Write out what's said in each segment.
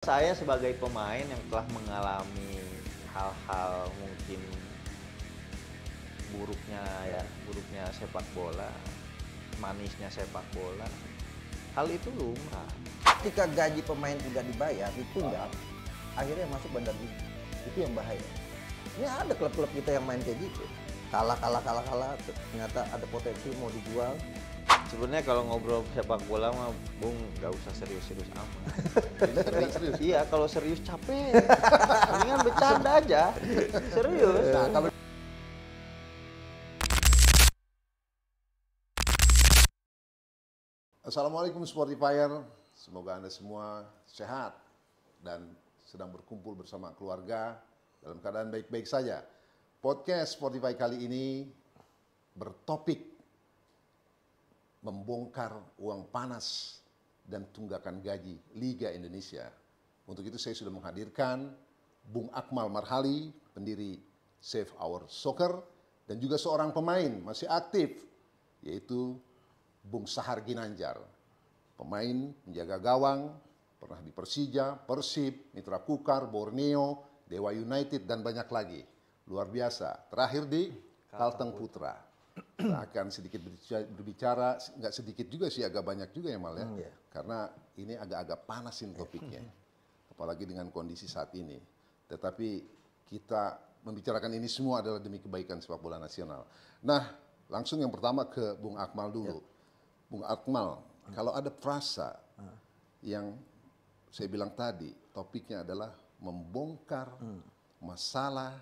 Saya sebagai pemain yang telah mengalami hal-hal mungkin buruknya sepak bola, manisnya sepak bola, hal itu lumrah. Ketika gaji pemain tidak dibayar, ditunda, akhirnya masuk bandar judi. Itu yang bahaya. Ini ada klub-klub kita yang main kayak gitu. Kalah, ternyata ada potensi mau dijual. Sebenarnya kalau ngobrol sepak bola mah, Bung, nggak usah serius-serius amat. Serius. Iya, kalau serius capek. Mendingan bercanda aja. Serius. Nah, kalau Assalamualaikum Sportifier, semoga Anda semua sehat dan sedang berkumpul bersama keluarga dalam keadaan baik-baik saja. Podcast Sportify kali ini bertopik membongkar uang panas dan tunggakan gaji Liga Indonesia. Untuk itu saya sudah menghadirkan Bung Akmal Marhali, pendiri Save Our Soccer, dan juga seorang pemain masih aktif, yaitu Bung Sahar Ginanjar, pemain penjaga gawang, pernah di Persija, Persib, Mitra Kukar, Borneo, Dewa United, dan banyak lagi. Luar biasa. Terakhir di Kalteng Putra. Kita akan sedikit berbicara, nggak sedikit juga sih, agak banyak juga ya Mal ya. Iya. Karena ini agak-agak panasin topiknya. Apalagi dengan kondisi saat ini. Tetapi kita membicarakan ini semua adalah demi kebaikan sepak bola nasional. Nah, langsung yang pertama ke Bung Akmal dulu. Bung Akmal, kalau ada frasa yang saya bilang tadi, topiknya adalah membongkar masalah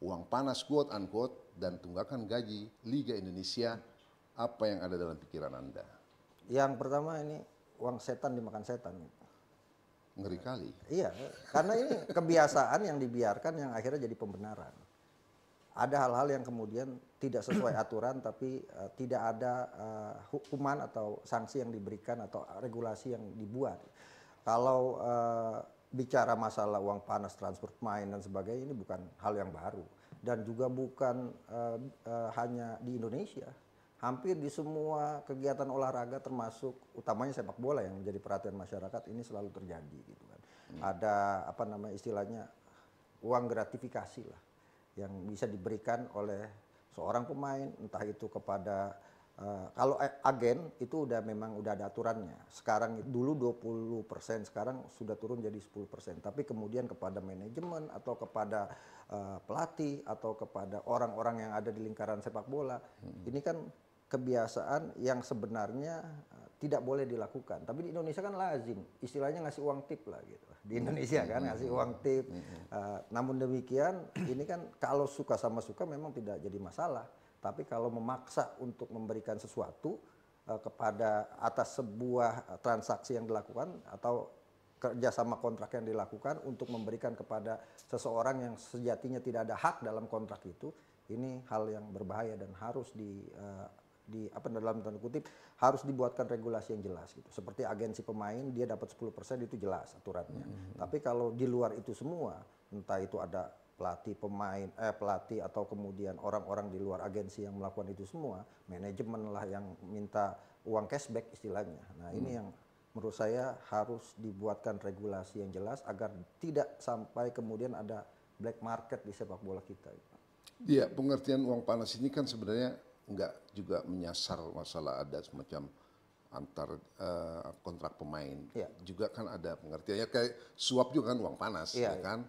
uang panas quote unquote dan tunggakan gaji Liga Indonesia, apa yang ada dalam pikiran Anda? yang pertama ini uang setan dimakan setan. Ngeri kali. Iya, karena ini kebiasaan yang dibiarkan yang akhirnya jadi pembenaran. Ada hal-hal yang kemudian tidak sesuai aturan tapi tidak ada hukuman atau sanksi yang diberikan atau regulasi yang dibuat. Kalau bicara masalah uang panas, transfer pemain dan sebagainya, ini bukan hal yang baru dan juga bukan hanya di Indonesia. Hampir di semua kegiatan olahraga termasuk utamanya sepak bola yang menjadi perhatian masyarakat ini selalu terjadi gitu kan. Ada apa namanya istilahnya uang gratifikasi lah yang bisa diberikan oleh seorang pemain, entah itu kepada kalau agen itu memang udah ada aturannya. Sekarang dulu 20%, sekarang sudah turun jadi 10%. Tapi kemudian kepada manajemen atau kepada pelatih atau kepada orang-orang yang ada di lingkaran sepak bola, ini kan kebiasaan yang sebenarnya tidak boleh dilakukan. Tapi di Indonesia kan lazim, istilahnya ngasih uang tip lah gitu. Di Indonesia kan ngasih uang tip. Namun demikian, ini kan kalau suka sama suka memang tidak jadi masalah. Tapi kalau memaksa untuk memberikan sesuatu kepada atas sebuah transaksi yang dilakukan atau kerjasama kontrak yang dilakukan untuk memberikan kepada seseorang yang sejatinya tidak ada hak dalam kontrak itu, ini hal yang berbahaya dan harus dalam tanda kutip harus dibuatkan regulasi yang jelas gitu. Seperti agensi pemain dia dapat 10% itu jelas aturannya. Tapi kalau di luar itu semua, entah itu ada pelatih atau kemudian orang-orang di luar agensi yang melakukan itu semua, manajemen lah yang minta uang cashback istilahnya. Nah, ini yang menurut saya harus dibuatkan regulasi yang jelas agar tidak sampai kemudian ada black market di sepak bola kita. Iya, pengertian uang panas ini kan sebenarnya enggak juga menyasar masalah ada semacam antar kontrak pemain. Iya. Juga kan ada pengertiannya kayak suap juga kan uang panas, Iya, ya kan?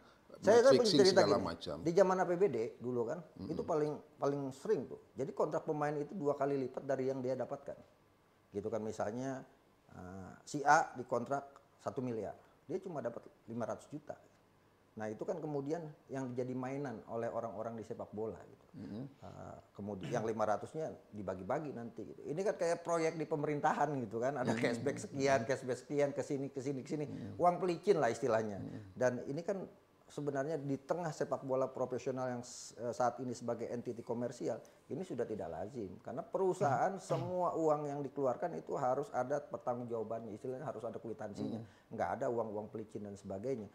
Saya punya Fixing cerita segala gini, macam. di zaman APBD dulu kan, itu paling sering tuh. Jadi kontrak pemain itu 2 kali lipat dari yang dia dapatkan. Gitu kan misalnya si A dikontrak 1 miliar, dia cuma dapat 500 juta. Nah itu kan kemudian yang jadi mainan oleh orang-orang di sepak bola gitu. Kemudian yang 500-nya dibagi-bagi nanti gitu. Ini kan kayak proyek di pemerintahan gitu kan, ada cashback sekian, kesini. Uang pelicin lah istilahnya. Dan ini kan sebenarnya di tengah sepak bola profesional yang saat ini sebagai entiti komersial, ini sudah tidak lazim. Karena perusahaan semua uang yang dikeluarkan itu harus ada pertanggungjawabannya, istilahnya harus ada kwitansinya. Nggak ada uang-uang pelicin dan sebagainya.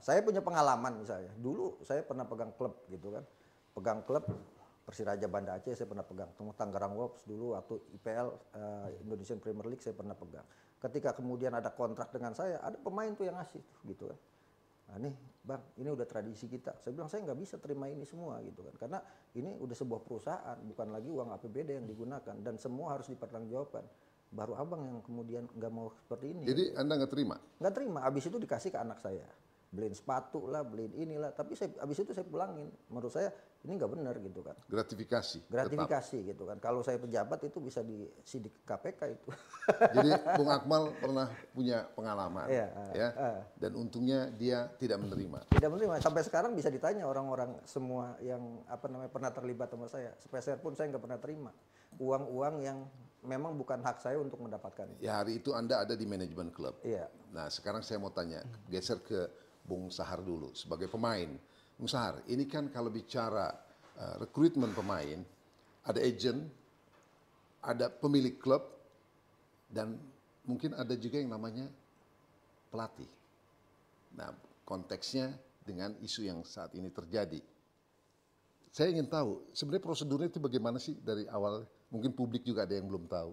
Saya punya pengalaman misalnya, dulu saya pernah pegang klub gitu kan, pegang klub Persiraja Banda Aceh saya pernah pegang, Tangerang Wolves dulu waktu IPL Indonesian Premier League saya pernah pegang. ketika kemudian ada kontrak dengan saya, ada pemain tuh yang ngasih tuh, gitu kan. Nah nih bang, ini udah tradisi kita. Saya bilang saya nggak bisa terima ini semua gitu kan, karena ini udah sebuah perusahaan, bukan lagi uang APBD yang digunakan dan semua harus dipertanggungjawabkan. Baru abang yang kemudian nggak mau seperti ini. Jadi Anda nggak terima? Nggak terima, abis itu dikasih ke anak saya. Beliin sepatu lah, beliin inilah, tapi abis itu saya pulangin. Menurut saya ini nggak benar gitu kan. Gratifikasi. Gratifikasi gitu kan. Kalau saya pejabat itu bisa disidik KPK itu. Jadi Bung Akmal pernah punya pengalaman, Iya, ya, dan untungnya dia tidak menerima. Tidak menerima. Sampai sekarang bisa ditanya orang-orang semua yang pernah terlibat sama saya. Sepeser pun saya nggak pernah terima uang-uang yang memang bukan hak saya untuk mendapatkan. Ya hari itu Anda ada di manajemen klub. Iya. Nah sekarang saya mau tanya, geser ke Bung Sahar dulu sebagai pemain. Bung Sahar, ini kan kalau bicara rekrutmen pemain, ada agent, ada pemilik klub, dan mungkin ada juga yang namanya pelatih. Nah, konteksnya dengan isu yang saat ini terjadi. Saya ingin tahu, sebenarnya prosedurnya itu bagaimana sih dari awal? Mungkin publik juga ada yang belum tahu.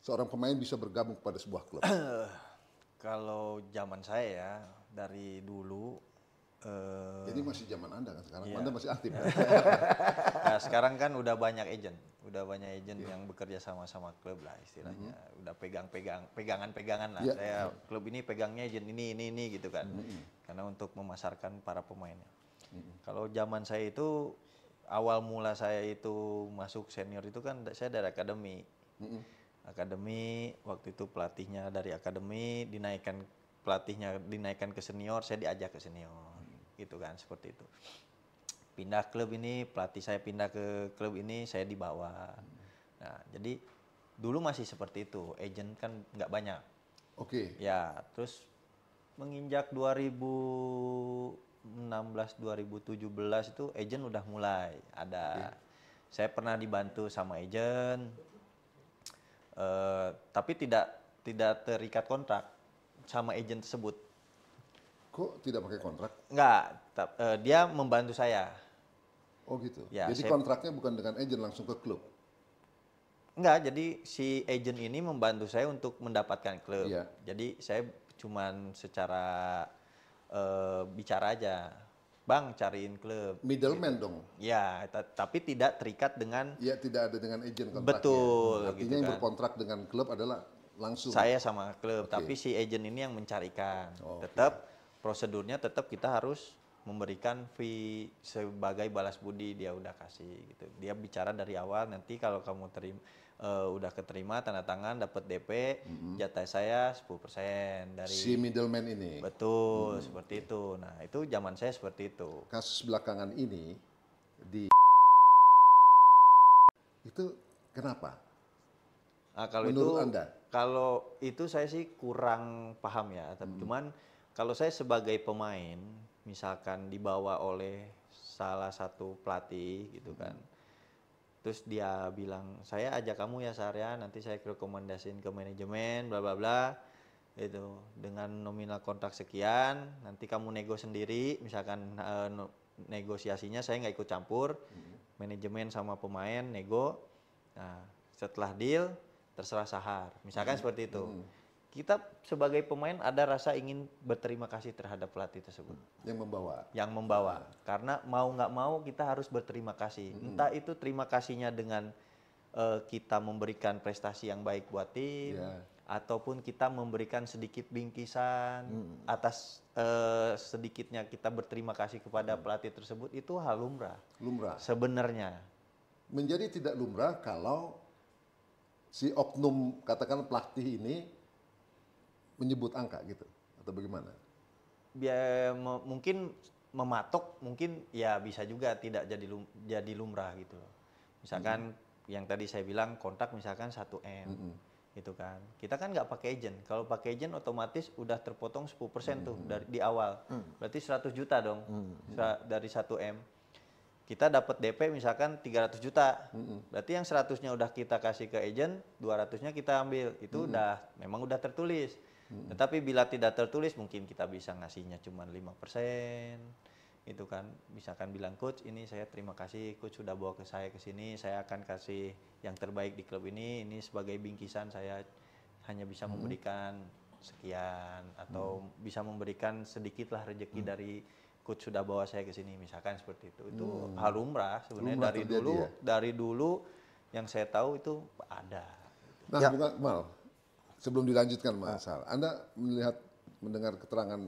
Seorang pemain bisa bergabung kepada sebuah klub. Kalau zaman saya ya, dari dulu. Jadi masih zaman Anda kan sekarang? Iya. Anda masih aktif kan? Nah, sekarang kan udah banyak agent yang bekerja sama klub lah istilahnya. Udah pegangan-pegangan lah. Yeah. Saya klub ini pegangnya agent ini gitu kan. Karena untuk memasarkan para pemainnya. Kalau zaman saya itu awal mula saya itu masuk senior itu kan saya dari akademi. Akademi waktu itu pelatihnya dari akademi pelatihnya dinaikkan ke senior, saya diajak ke senior. Gitu kan, seperti itu. Pindah klub ini, pelatih saya pindah ke klub ini, saya dibawa. Nah, jadi dulu masih seperti itu, agent kan nggak banyak. Oke. Ya, terus menginjak 2016-2017 itu agent udah mulai ada. Saya pernah dibantu sama agent, tapi tidak terikat kontrak sama agent tersebut. Kok tidak pakai kontrak? Enggak, dia membantu saya. Oh gitu. Ya, jadi kontraknya bukan dengan agent langsung ke klub? Enggak, jadi si agent ini membantu saya untuk mendapatkan klub. Iya. Jadi saya cuman secara bicara aja, Bang cariin klub. Middleman dong? Ya, tapi tidak terikat dengan. Ya tidak ada dengan agent kontraknya. Betul. Artinya gitu yang kan. berkontrak dengan klub adalah langsung? Saya sama klub, Oke. tapi si agent ini yang mencarikan. Oh, tetap prosedurnya kita harus memberikan fee sebagai balas budi, dia udah kasih gitu. Dia bicara dari awal, nanti kalau kamu udah keterima tanda tangan dapat DP, jatah saya 10% dari Si middleman ini? Betul, seperti itu. Nah, itu zaman saya seperti itu. Kasus belakangan ini itu kenapa? Nah, kalau Menurut itu Anda? Kalau itu saya sih kurang paham ya, cuman kalau saya sebagai pemain misalkan dibawa oleh salah satu pelatih gitu kan. Terus dia bilang, "Saya ajak kamu ya Sarya, nanti saya rekomendasiin ke manajemen bla bla bla." Itu dengan nominal kontrak sekian, nanti kamu nego sendiri, misalkan negosiasinya saya nggak ikut campur. Manajemen sama pemain nego. Nah, setelah deal terserah Sahar. Misalkan seperti itu. Kita sebagai pemain ada rasa ingin berterima kasih terhadap pelatih tersebut. Yang membawa. Karena mau nggak mau kita harus berterima kasih. Entah itu terima kasihnya dengan kita memberikan prestasi yang baik buat tim, ataupun kita memberikan sedikit bingkisan atas sedikitnya kita berterima kasih kepada pelatih tersebut, itu hal lumrah. Lumrah. Sebenarnya. Menjadi tidak lumrah kalau si oknum katakan pelatih ini menyebut angka gitu atau bagaimana? Mungkin mematok, mungkin ya bisa juga tidak jadi lumrah gitu loh. Misalkan yang tadi saya bilang kontrak misalkan 1M gitu kan. Kita kan nggak pakai agent. Kalau pakai agent otomatis udah terpotong 10% tuh di awal. Berarti 100 juta dong dari 1M. Kita dapat DP misalkan 300 juta. Berarti yang 100-nya udah kita kasih ke agent, 200-nya kita ambil. Itu memang udah tertulis. Tetapi bila tidak tertulis mungkin kita bisa ngasihnya cuma 5%. Itu kan, misalkan bilang coach, ini saya terima kasih coach sudah bawa ke saya ke sini, saya akan kasih yang terbaik di klub ini sebagai bingkisan saya hanya bisa memberikan sekian atau bisa memberikan sedikitlah rezeki dari coach sudah bawa saya ke sini misalkan seperti itu. Itu hal lumrah sebenarnya Lumrah terjadi, ya? dari dulu yang saya tahu itu ada. Nah, Ya. Bung Akmal, sebelum dilanjutkan Mas Sal, Anda mendengar keterangan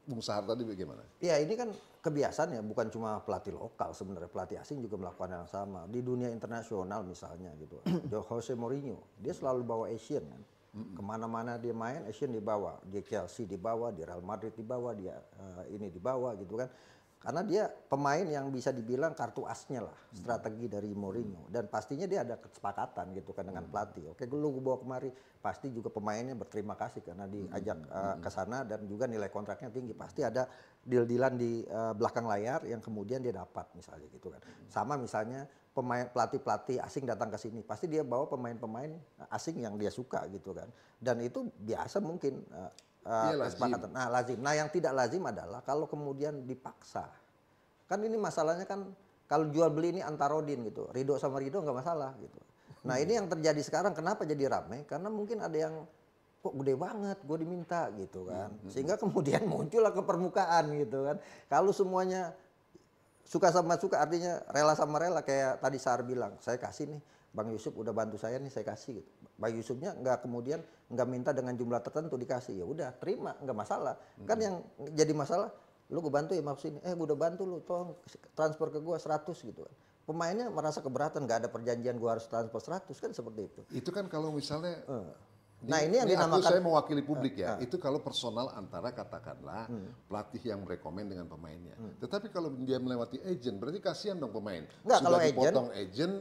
Bung Sahar tadi bagaimana? Ya ini kan kebiasaan ya, bukan cuma pelatih lokal sebenarnya, pelatih asing juga melakukan hal yang sama. Di dunia internasional misalnya gitu, Jose Mourinho, dia selalu bawa Asian kan. Kemana-mana dia main, Asian dibawa. Di Chelsea dibawa, di Real Madrid dibawa, dia ini dibawa gitu kan. Karena dia pemain yang bisa dibilang kartu asnya lah, strategi dari Mourinho. Dan pastinya dia ada kesepakatan gitu kan dengan pelatih. Oke, lu gue bawa kemari, pasti juga pemainnya berterima kasih karena diajak ke sana dan juga nilai kontraknya tinggi. Pasti ada deal-dealan di belakang layar yang kemudian dia dapat misalnya gitu kan. Sama misalnya pelatih-pelatih asing datang ke sini, pasti dia bawa pemain-pemain asing yang dia suka gitu kan. Dan itu biasa mungkin kesepakatan. Nah, lazim. Nah, yang tidak lazim adalah kalau kemudian dipaksa. Kan ini masalahnya kan kalau jual beli ini antarodin gitu. Ridho sama Ridho nggak masalah gitu. Nah, ini yang terjadi sekarang kenapa jadi rame? Karena mungkin ada yang kok gede banget gue diminta gitu kan. Sehingga kemudian muncullah ke permukaan gitu kan. Kalau semuanya suka sama suka artinya rela sama rela kayak tadi Sar bilang, saya kasih nih Bang Yusuf udah bantu saya nih saya kasih gitu. Bang Yusufnya nggak kemudian nggak minta dengan jumlah tertentu dikasih, ya udah terima nggak masalah. Kan yang jadi masalah lu gue bantu ya maksud ini, gue udah bantu lu tolong transfer ke gue 100 gitu kan. Pemainnya merasa keberatan nggak ada perjanjian gue harus transfer 100 kan seperti itu. Itu kan kalau misalnya Nah ini yang dinamakan saya mewakili publik ya. Itu kalau personal antara katakanlah pelatih yang merekomen dengan pemainnya. Tetapi kalau dia melewati agent, berarti kasihan dong pemain. Enggak, Sudah kalau dipotong agent,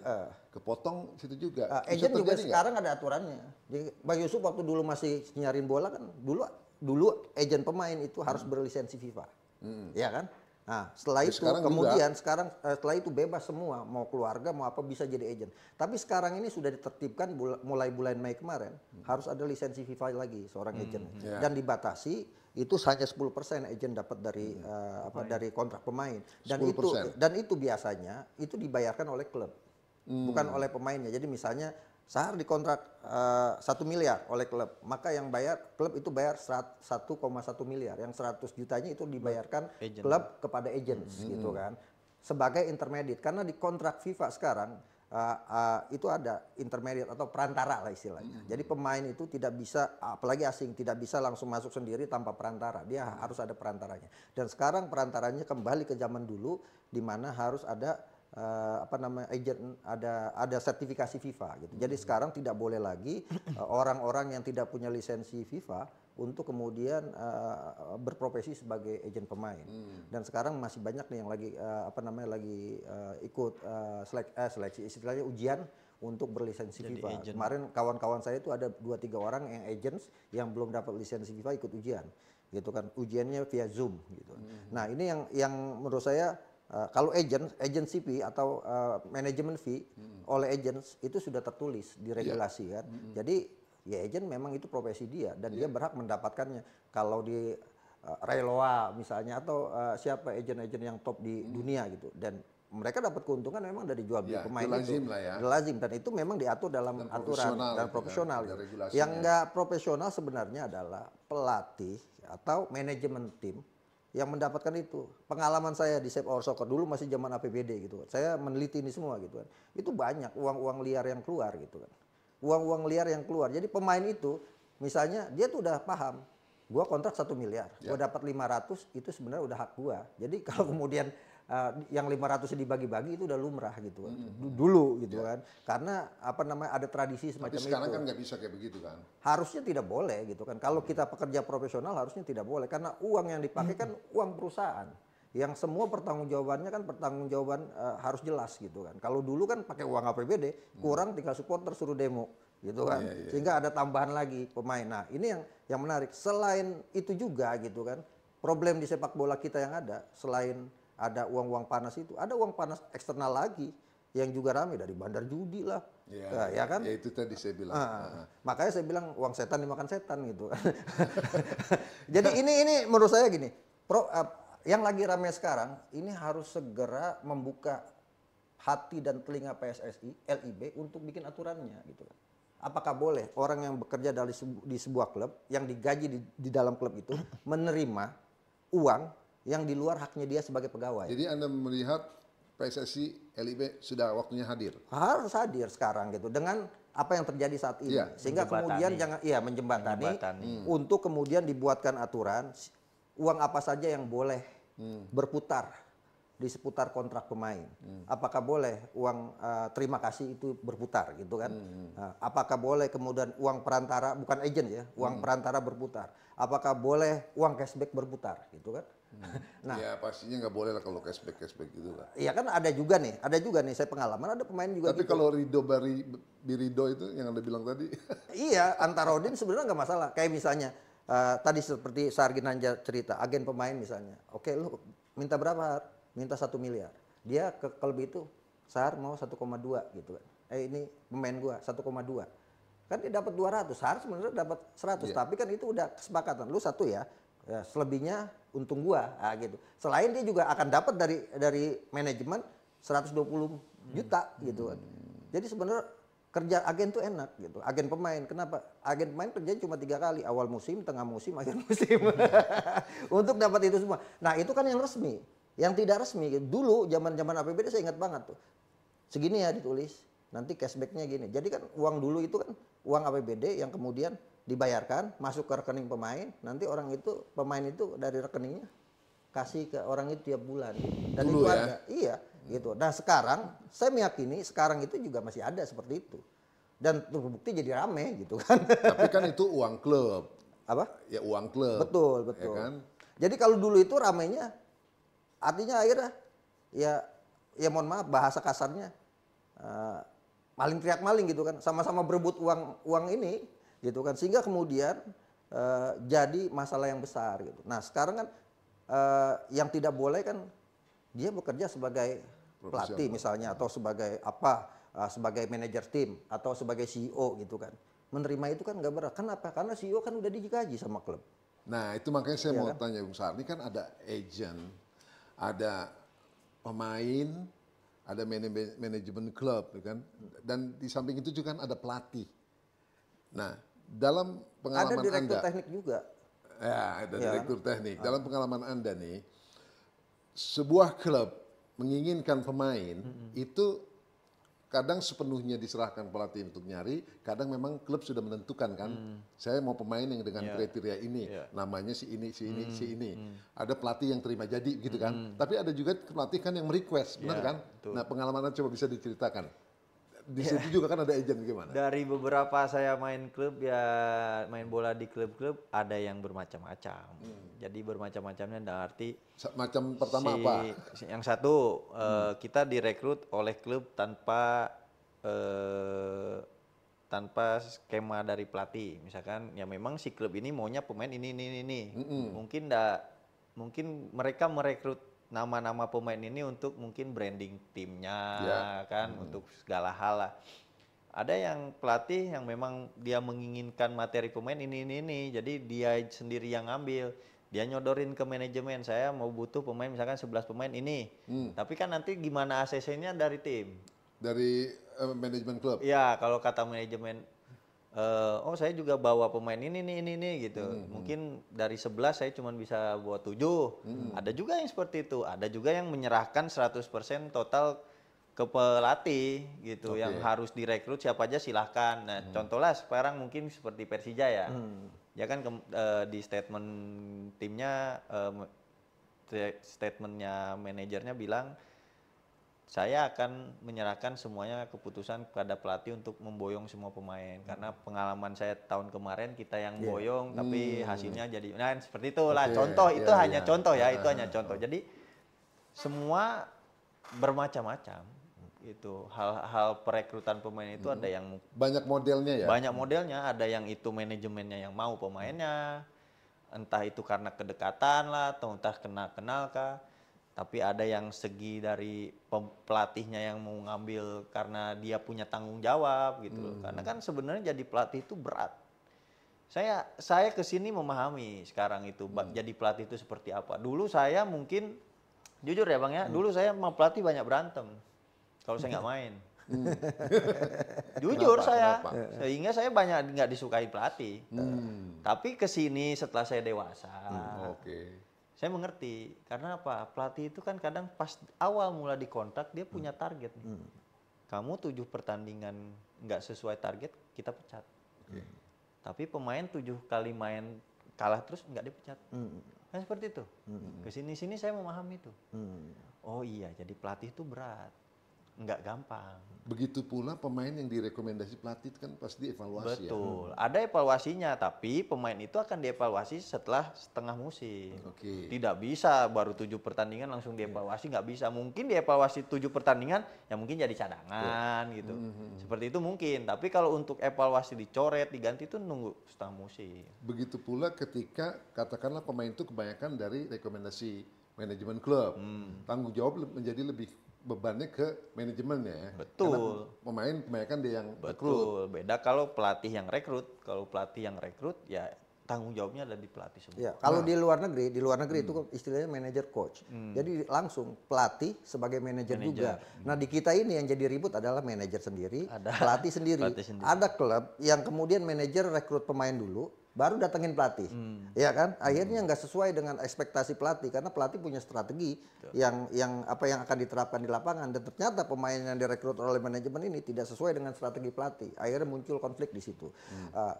kepotong situ juga. Bisa agent juga terjadi nggak? sekarang ada aturannya. Jadi Bang Yusuf waktu dulu masih nyarin bola kan dulu agent pemain itu harus berlisensi FIFA. Ya kan? Nah, setelah itu kemudian sekarang setelah itu bebas semua, mau keluarga mau apa bisa jadi agent. Tapi sekarang ini sudah ditertibkan mulai bulan Mei kemarin harus ada lisensi FIFA lagi seorang agent. Dan dibatasi itu hanya 10% agent dapat dari dari kontrak pemain. Dan 10%. itu biasanya itu dibayarkan oleh klub. Bukan oleh pemainnya. Jadi misalnya Sahar dikontrak 1 miliar oleh klub, maka yang bayar klub itu bayar 1,1 miliar, yang 100 jutanya itu dibayarkan klub kepada agents gitu kan, sebagai intermediate. Karena di kontrak FIFA sekarang itu ada intermediate atau perantara lah istilahnya. Jadi pemain itu tidak bisa, apalagi asing, tidak bisa langsung masuk sendiri tanpa perantara. Dia harus ada perantaranya. Dan sekarang perantaranya kembali ke zaman dulu, di mana harus ada agent, ada sertifikasi FIFA gitu. Jadi sekarang tidak boleh lagi orang-orang yang tidak punya lisensi FIFA untuk kemudian berprofesi sebagai agent pemain. Dan sekarang masih banyak nih yang lagi ikut seleksi istilahnya ujian untuk berlisensi jadi FIFA. agent. Kemarin kawan-kawan saya itu ada 2-3 orang yang agents yang belum dapat lisensi FIFA ikut ujian. Gitu kan. Ujiannya via Zoom gitu. Nah, ini yang menurut saya kalau agency fee atau manajemen fee oleh agents itu sudah tertulis di regulasi kan. Jadi ya agent memang itu profesi dia dan dia berhak mendapatkannya. Kalau di Reloa misalnya atau siapa agent-agent yang top di dunia gitu, dan mereka dapat keuntungan memang dari jual beli pemain itu. Lazim dan itu memang diatur dalam aturan dan profesional. Yang nggak profesional sebenarnya adalah pelatih atau manajemen tim yang mendapatkan itu. Pengalaman saya di Save Our Soccer dulu masih zaman APBD gitu. Saya meneliti ini semua gitu kan. Itu banyak uang-uang liar yang keluar gitu kan. Uang-uang liar yang keluar. Jadi pemain itu misalnya dia tuh udah paham, gua kontrak 1 miliar, gua dapat 500 itu sebenarnya udah hak gua. Jadi kalau kemudian yang 500 dibagi-bagi itu udah lumrah gitu kan. Dulu gitu kan. Karena ada tradisi semacam itu. Tapi sekarang kan nggak bisa kayak begitu kan. Harusnya tidak boleh gitu kan. Kalau kita pekerja profesional harusnya tidak boleh karena uang yang dipakai kan uang perusahaan. Yang semua pertanggungjawabannya kan harus jelas gitu kan. Kalau dulu kan pakai uang APBD, kurang tinggal supporter suruh demo gitu kan. Sehingga ada tambahan lagi pemain. Nah, ini yang menarik. Selain itu juga gitu kan. Problem di sepak bola kita yang ada selain ada uang-uang panas itu, ada uang panas eksternal lagi yang juga ramai dari bandar judi lah, ya kan? Ya itu tadi saya bilang. Makanya saya bilang uang setan dimakan setan gitu. Jadi ini menurut saya gini, yang lagi ramai sekarang ini harus segera membuka hati dan telinga PSSI, LIB untuk bikin aturannya gitu kan. Apakah boleh orang yang bekerja di sebuah klub yang digaji di dalam klub itu menerima uang yang di luar haknya dia sebagai pegawai? Jadi Anda melihat PSSI LIB sudah waktunya hadir. Harus hadir sekarang gitu dengan apa yang terjadi saat ini, Iya, sehingga kemudian jangan menjembatani untuk kemudian dibuatkan aturan uang apa saja yang boleh berputar di seputar kontrak pemain. Apakah boleh uang terima kasih itu berputar gitu kan? Apakah boleh kemudian uang perantara, bukan agent ya, uang perantara berputar? Apakah boleh uang cashback berputar gitu kan? Nah, ya pastinya nggak boleh lah kalau cashback gitu lah. Iya kan ada juga nih saya pengalaman ada pemain juga. Tapi gitu. kalau Birido itu yang Anda bilang tadi. Iya, Antarodin sebenarnya nggak masalah. Kayak misalnya tadi seperti Sarginanja cerita, agen pemain misalnya. Oke, lu minta berapa? Minta 1 miliar. Dia ke klub itu, Sar mau 1,2 gitu kan. Ini pemain gua 1,2. Kan dia dapat 200, Sar sebenarnya dapat 100, tapi kan itu udah kesepakatan. Lu 1 ya, selebihnya untung gua, gitu. Selain dia juga akan dapat dari manajemen 120 juta gitu kan. Jadi sebenarnya kerja agen tuh enak gitu. Agen pemain, kenapa? Agen pemain kerjanya cuma 3 kali, awal musim, tengah musim, akhir musim. Untuk dapat itu semua. Nah, itu kan yang resmi. Yang tidak resmi, dulu zaman APBD saya ingat banget tuh. Segini ya ditulis, nanti cashbacknya gini. Jadi kan uang dulu itu kan uang APBD yang kemudian dibayarkan, masuk ke rekening pemain, nanti pemain itu dari rekeningnya kasih ke orang itu tiap bulan. Dan dulu itu ya? ada, iya gitu. Nah sekarang, saya meyakini sekarang itu juga masih ada seperti itu. Dan terbukti jadi rame gitu kan. Tapi kan itu uang klub. Apa? Ya uang klub. Betul. Ya kan? Jadi kalau dulu itu ramenya, artinya akhirnya ya mohon maaf bahasa kasarnya maling teriak maling gitu kan, sama-sama berebut uang ini gitu kan, sehingga kemudian jadi masalah yang besar gitu. Nah sekarang kan yang tidak boleh kan dia bekerja sebagai pelatih misalnya atau sebagai sebagai manajer tim atau sebagai CEO gitu kan, menerima itu kan nggak berat. Kenapa? Karena CEO kan udah digaji sama klub. Nah itu makanya saya mau kan? tanya Bung Sar, ini kan ada agent, ada pemain, ada manajemen klub, kan? Dan di samping itu juga kan ada pelatih. Nah, dalam pengalaman ada direktur Anda, teknik juga. Ya, ada direktur teknik. Dalam pengalaman Anda nih, sebuah klub menginginkan pemain itu kadang sepenuhnya diserahkan pelatih untuk nyari, kadang memang klub sudah menentukan kan, saya mau pemain yang dengan kriteria ini, namanya si ini. Ada pelatih yang terima jadi gitu kan, tapi ada juga pelatih kan yang merequest, benar kan? Betul. Nah pengalaman Anda coba bisa diceritakan. Di situ juga kan ada agent gimana? Dari beberapa saya main klub ya, main bola di klub-klub ada yang bermacam-macam. Jadi bermacam-macamnya dalam arti macam pertama apa? Yang satu kita direkrut oleh klub tanpa skema dari pelatih. Misalkan ya memang si klub ini maunya pemain ini. Mungkin mereka merekrut nama-nama pemain ini untuk mungkin branding timnya kan, untuk segala hal lah. Ada yang pelatih yang memang dia menginginkan materi pemain ini. Jadi dia sendiri yang ngambil. Dia nyodorin ke manajemen, saya mau butuh pemain misalkan 11 pemain ini. Tapi kan nanti gimana ACC-nya dari tim? Dari manajemen klub? Iya, kalau kata manajemen, saya juga bawa pemain ini gitu. Mungkin dari 11 saya cuma bisa bawa 7. Ada juga yang seperti itu. Ada juga yang menyerahkan 100% total ke pelatih gitu, yang harus direkrut siapa aja silahkan. Nah, contohnya sekarang mungkin seperti Persija ya. Ya kan di statement timnya, statementnya manajernya bilang, saya akan menyerahkan semuanya keputusan kepada pelatih untuk memboyong semua pemain. Karena pengalaman saya tahun kemarin kita yang boyong, tapi hasilnya jadi, nah seperti itulah. Contoh itu hanya contoh ya, itu hanya contoh. Jadi semua bermacam-macam. Itu hal-hal perekrutan pemain itu ada yang banyak modelnya ya. Banyak modelnya, ada yang itu manajemennya yang mau pemainnya, entah itu karena kedekatan lah, atau entah kenal kah. Tapi ada yang segi dari pelatihnya yang mau ngambil karena dia punya tanggung jawab gitu loh. Karena kan sebenarnya jadi pelatih itu berat. Saya kesini memahami sekarang itu jadi pelatih itu seperti apa. Dulu saya mungkin jujur ya Bang ya, dulu saya sama pelatih banyak berantem kalau saya nggak main. Jujur Kenapa? saya, Kenapa? sehingga saya banyak nggak disukai pelatih. Tapi kesini setelah saya dewasa, Oke. saya mengerti. Karena apa? Pelatih itu kan kadang pas awal mula dikontak dia punya target nih. Kamu 7 pertandingan nggak sesuai target, kita pecat. Tapi pemain 7 kali main kalah terus nggak dipecat. Kan seperti itu. Kesini-sini saya memahami itu. Oh iya, jadi pelatih itu berat, nggak gampang. Begitu pula pemain yang direkomendasi pelatih kan pasti dievaluasi ya. Betul, ada evaluasinya, tapi pemain itu akan dievaluasi setelah setengah musim. Oke. Tidak bisa baru 7 pertandingan langsung dievaluasi, nggak bisa. Mungkin dievaluasi 7 pertandingan, ya mungkin jadi cadangan gitu. Seperti itu mungkin, tapi kalau untuk evaluasi dicoret, diganti itu nunggu setengah musim. Begitu pula ketika katakanlah pemain itu kebanyakan dari rekomendasi manajemen klub. Tanggung jawab menjadi lebih bebannya ke manajemennya ya. Betul. Karena pemain kebanyakan dia yang rekrut. Betul, beda kalau pelatih yang rekrut. Kalau pelatih yang rekrut, ya tanggung jawabnya ada di pelatih semua. Ya, kalau di luar negeri itu istilahnya manager coach. Jadi langsung pelatih sebagai manajer juga. Nah, di kita ini yang jadi ribut adalah manajer sendiri, pelatih sendiri. Ada klub yang kemudian manajer rekrut pemain dulu, baru datengin pelatih. Ya kan? Akhirnya nggak sesuai dengan ekspektasi pelatih karena pelatih punya strategi yang apa yang akan diterapkan di lapangan, dan ternyata pemain yang direkrut oleh manajemen ini tidak sesuai dengan strategi pelatih. Akhirnya muncul konflik di situ.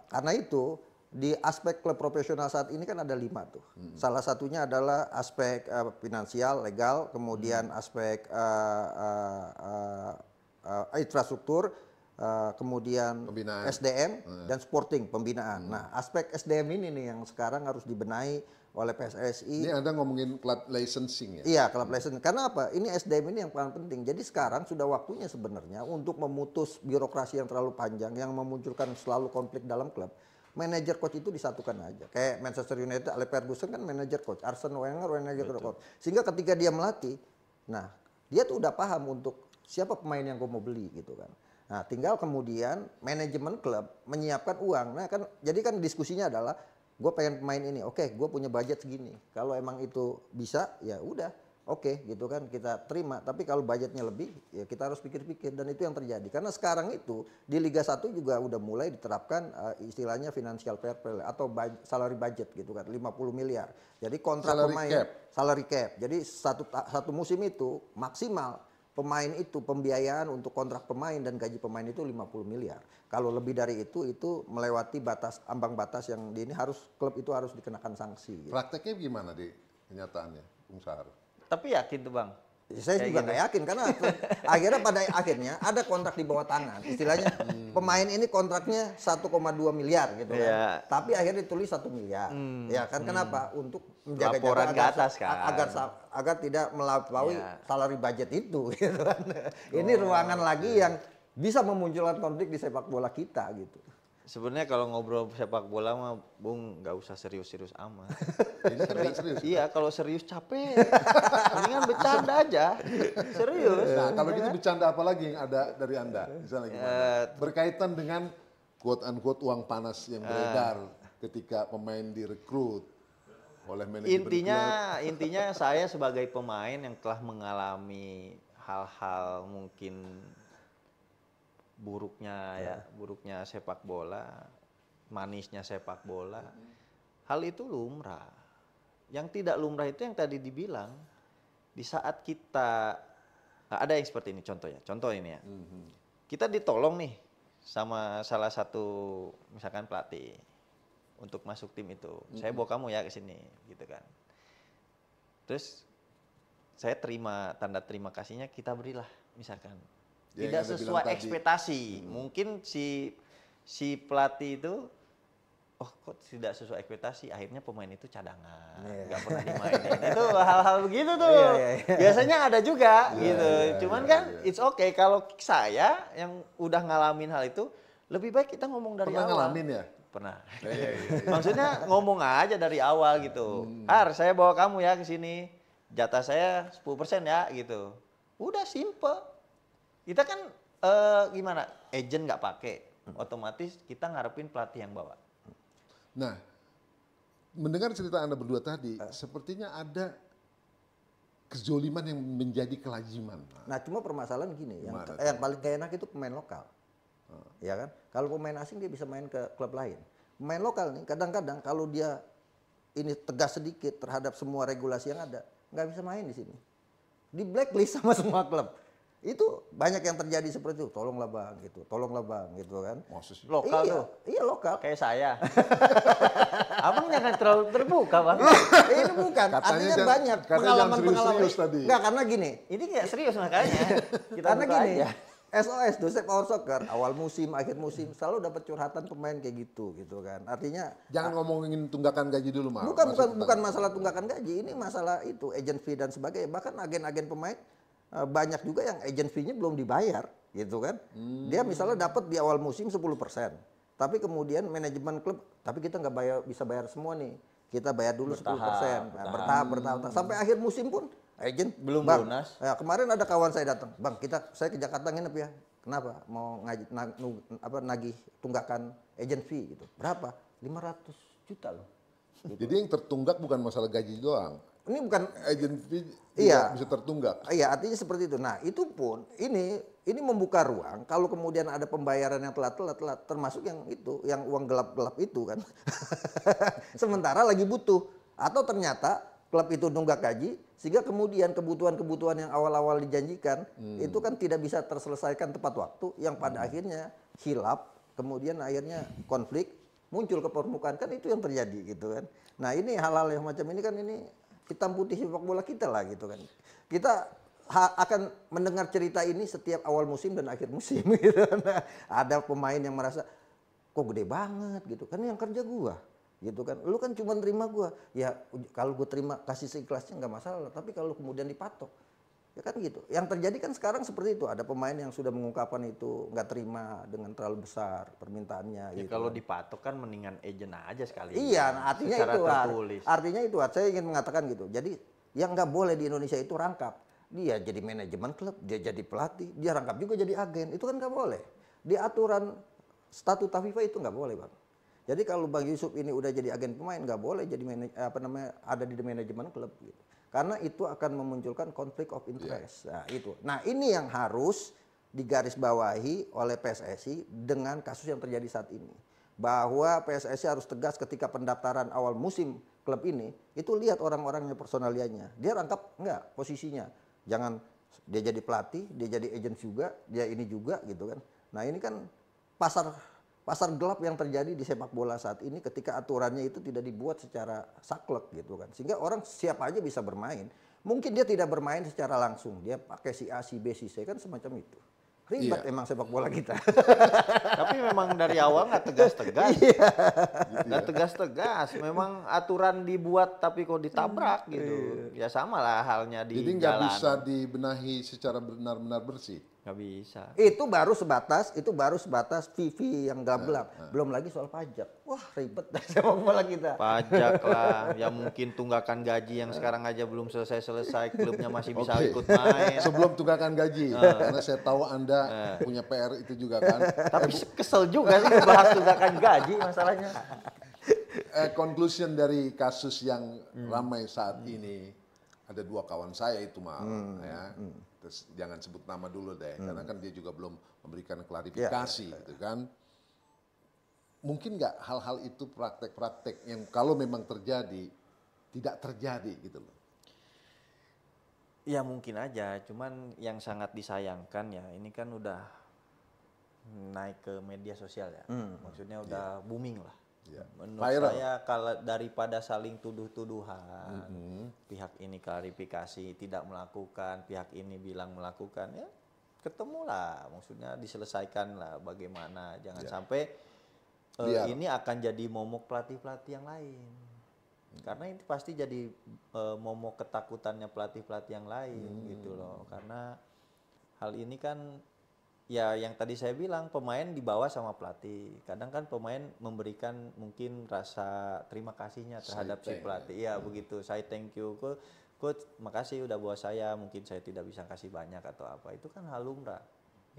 Karena itu di aspek klub profesional saat ini kan ada 5 tuh. Salah satunya adalah aspek finansial, legal, kemudian aspek infrastruktur, kemudian Pembinaan. SDM dan sporting, pembinaan. Nah, aspek SDM ini nih yang sekarang harus dibenahi oleh PSSI. Ini Anda ngomongin club licensing ya? Iya, club license. Karena apa? Ini SDM ini yang paling penting. Jadi sekarang sudah waktunya sebenarnya untuk memutus birokrasi yang terlalu panjang yang memunculkan selalu konflik dalam klub. Manajer coach itu disatukan aja. Kayak Manchester United, Alex Ferguson kan manajer coach, Arsene Wenger manajer coach. Sehingga ketika dia melatih, nah dia tuh udah paham untuk siapa pemain yang gue mau beli gitu kan. Nah, tinggal kemudian manajemen klub menyiapkan uang. Nah, kan jadi kan diskusinya adalah gue pengen pemain ini. Oke, gue punya budget segini. Kalau emang itu bisa, ya udah. Oke, gitu kan kita terima. Tapi kalau budgetnya lebih, ya kita harus pikir-pikir, dan itu yang terjadi. Karena sekarang itu di Liga 1 juga udah mulai diterapkan istilahnya financial fair play atau salary budget gitu kan, 50 miliar. Jadi kontrak Salary pemain cap. salary cap. Jadi satu musim itu maksimal pemain itu pembiayaan untuk kontrak pemain dan gaji pemain itu 50 miliar. Kalau lebih dari itu melewati batas ambang batas yang di ini klub itu harus dikenakan sanksi. Gitu. Prakteknya gimana di kenyataannya, Bung Sahar? Tapi yakin tuh Bang. Saya juga nggak yakin karena pada akhirnya ada kontrak di bawah tangan. Istilahnya pemain ini kontraknya 1,2 miliar gitu kan. Yeah. Tapi akhirnya ditulis 1 miliar. Ya kan kenapa? Untuk menjaga Laporan ke atas kan. agar tidak melampaui salary budget itu gitu kan. Ini ruangan lagi yang bisa memunculkan konflik di sepak bola kita gitu. Sebenarnya kalau ngobrol sepak bola mah Bung nggak usah serius-serius amat. Ini serius. Iya, kalau serius capek. Mendingan bercanda aja. Serius. Nah, kalau gitu bercanda apa lagi yang ada dari Anda? Misalnya gimana? Berkaitan dengan quote-unquote uang panas yang beredar ketika pemain direkrut oleh manajemen klub. Intinya saya sebagai pemain yang telah mengalami hal-hal mungkin buruknya sepak bola, manisnya sepak bola. Hal itu lumrah. Yang tidak lumrah itu yang tadi dibilang, di saat kita ada yang seperti ini contoh ini ya. Kita ditolong nih sama salah satu misalkan pelatih untuk masuk tim itu. Saya bawa kamu ya ke sini gitu kan. Terus saya tanda terima kasihnya kita berilah misalkan. Ya, Tidak sesuai ekspektasi. Mungkin si pelatih itu kok tidak sesuai ekspektasi, akhirnya pemain itu cadangan, nggak pernah dimainin. Itu hal-hal begitu tuh. Biasanya ada juga gitu. Cuman kan it's okay kalau saya yang udah ngalamin hal itu, lebih baik kita ngomong dari awal. Pernah ngalamin ya? Pernah. Maksudnya ngomong aja dari awal gitu. Saya bawa kamu ya ke sini. Jatah saya 10% ya gitu. Udah simple. Kita kan gimana? Agent nggak pakai. Otomatis kita ngarepin pelatih yang bawa. Nah, mendengar cerita Anda berdua tadi, sepertinya ada kezoliman yang menjadi kelaziman. Nah, cuma permasalahan gini, yang Gimana yang paling gak enak itu pemain lokal. Ya kan? Kalau pemain asing dia bisa main ke klub lain. Pemain lokal nih kadang-kadang kalau dia ini tegas sedikit terhadap semua regulasi yang ada, nggak bisa main di sini. Di blacklist sama semua klub. Itu banyak yang terjadi seperti itu. Tolonglah bang, gitu kan. Maksudnya Lokal iya, tuh. iya lokal. Kayak saya. Abang jangan terlalu terbuka, Bang. Ini bukan, Katanya artinya jangan- banyak katanya jangan pengalaman-pengalaman. serius-serius tadi. Enggak, karena gini, Ini nggak serius makanya. Kita karena buka gini, aja. SOS, Dosek Power Soccer, awal musim, akhir musim, selalu dapat curhatan pemain kayak gitu kan. Artinya jangan ngomongin tunggakan gaji dulu, Mal. bukan masalah tunggakan gaji, ini masalah itu agent fee dan sebagainya. Bahkan agen-agen pemain banyak juga yang agent fee-nya belum dibayar, gitu kan. Dia misalnya dapat di awal musim 10%, tapi kemudian manajemen klub, tapi kita nggak bisa bayar semua nih. Kita bayar dulu 10%, bertahap. Sampai akhir musim pun agent Belum Bang, lunas. ya, kemarin ada kawan saya datang, Bang, saya ke Jakarta nginep ya. Kenapa? Mau nagih tunggakan agent fee gitu. Berapa? 500 juta loh. Jadi yang tertunggak bukan masalah gaji doang. Ini bukan Agent fee Iya. juga bisa tertunggak. Iya, artinya seperti itu. Nah, itu pun ini membuka ruang kalau kemudian ada pembayaran yang telat, termasuk yang itu, yang uang gelap-gelap itu kan. Sementara lagi butuh atau ternyata klub itu nunggak gaji sehingga kemudian kebutuhan-kebutuhan yang awal-awal dijanjikan itu kan tidak bisa terselesaikan tepat waktu yang pada akhirnya hilap, kemudian akhirnya konflik muncul ke permukaan, kan itu yang terjadi gitu kan. Nah, ini hal-hal yang macam ini kan ini hitam putih sepak bola kita lah gitu kan. Kita akan mendengar cerita ini setiap awal musim dan akhir musim gitu. Nah, ada pemain yang merasa kok gede banget gitu kan, yang kerja gua gitu kan. Lu kan cuma terima gua. Ya kalau gua terima kasih seikhlasnya nggak masalah, tapi kalau kemudian dipatok ya kan gitu. Yang terjadi kan sekarang seperti itu, ada pemain yang sudah mengungkapkan itu nggak terima dengan terlalu besar permintaannya Ya, gitu. kalau dipatok kan mendingan agent aja sekali. Iya, nah, artinya secara itu tertulis. artinya itu saya ingin mengatakan gitu. Jadi yang nggak boleh di Indonesia itu rangkap. Dia jadi manajemen klub, dia jadi pelatih, dia rangkap juga jadi agen. Itu kan nggak boleh. Di aturan statuta FIFA itu nggak boleh, Bang. Jadi kalau Bang Yusuf ini udah jadi agen pemain, nggak boleh jadi ada di manajemen klub gitu. Karena itu akan memunculkan konflik of interest. Nah, itu. Nah, ini yang harus digarisbawahi oleh PSSI dengan kasus yang terjadi saat ini. Bahwa PSSI harus tegas ketika pendaftaran awal musim klub ini, itu lihat orang-orangnya, personalianya. Dia rangkap enggak posisinya. Jangan dia jadi pelatih, dia jadi agent juga, dia ini juga gitu kan. Nah, ini kan pasar gelap yang terjadi di sepak bola saat ini ketika aturannya itu tidak dibuat secara saklek gitu kan. Sehingga orang siapa aja bisa bermain. Mungkin dia tidak bermain secara langsung, dia pakai si A, si B, si C, kan semacam itu. Ribet emang sepak bola kita. Tapi memang dari awal nggak tegas-tegas. Iya. Nggak tegas-tegas. Memang aturan dibuat tapi kok ditabrak gitu. Ya sama lah halnya di Jadi nggak jalan. bisa dibenahi secara benar-benar bersih. Nggak bisa. Itu baru sebatas TV yang gelap-gelap. Belum lagi soal pajak. Wah, ribet dah sepak bola kita. Pajak lah, ya mungkin tunggakan gaji yang sekarang aja belum selesai-selesai, klubnya masih bisa Oke. ikut main. Sebelum tunggakan gaji, karena saya tahu Anda punya PR itu juga kan. Tapi kesel juga sih bahas tunggakan gaji masalahnya. Conclusion dari kasus yang ramai saat ini, ada dua kawan saya itu Mal, ya. Terus jangan sebut nama dulu deh, karena kan dia juga belum memberikan klarifikasi, gitu kan. Mungkin nggak hal-hal itu praktek-praktek yang kalau memang terjadi tidak terjadi gitu loh. Ya mungkin aja, cuman yang sangat disayangkan ya ini kan udah naik ke media sosial ya, maksudnya udah booming lah. Ya. Menurut Viral. saya kalau daripada saling tuduh-tuduhan, pihak ini klarifikasi tidak melakukan, pihak ini bilang melakukan, ya ketemulah, maksudnya diselesaikan lah bagaimana, jangan sampai ini akan jadi momok pelatih-pelatih yang lain. Karena ini pasti jadi momok ketakutannya pelatih-pelatih yang lain gitu loh. Karena hal ini kan ya yang tadi saya bilang, pemain dibawa sama pelatih. Kadang kan pemain memberikan mungkin rasa terima kasihnya terhadap si pelatih. Iya begitu, saya thank you coach, makasih udah bawa saya, mungkin saya tidak bisa kasih banyak atau apa. Itu kan hal lumrah.